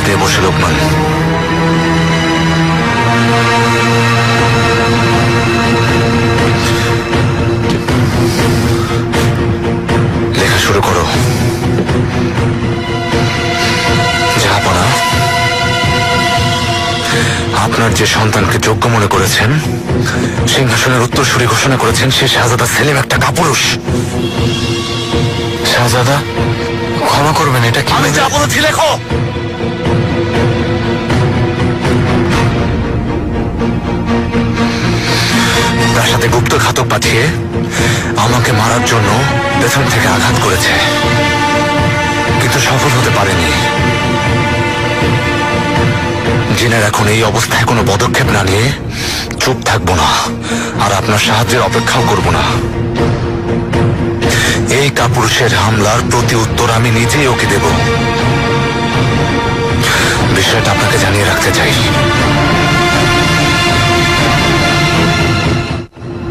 নিয়ে বসে লোকমান। লেখা শুরু করো। জাহাপনা, আপনার যে সন্তানকে যোগ্য মনে করেছেন, সিংহাসনের উত্তরসূরি ঘোষণা করেছেন, সে শাহজাদা সেলিম একটা কাপুরুষ। শাহজাদা, ক্ষমা করবেন, এটা কি? আমি যা বলেছি লেখো। তার সাথে গুপ্ত ঘাতক পাঠিয়ে আমাকে মারার জন্য পেছন থেকে আঘাত করেছে, কিন্তু সফল হতে পারেনি। জিনের এখন এই অবস্থায় কোনো পদক্ষেপ না নিয়ে চুপ থাকবো না, আর আপনার সাহায্যের অপেক্ষাও করব না। এই কাপুরুষের হামলার প্রতি উত্তর আমি নিজেই ওকে দেব। বিষয়টা আপনাকে জানিয়ে রাখতে চাই।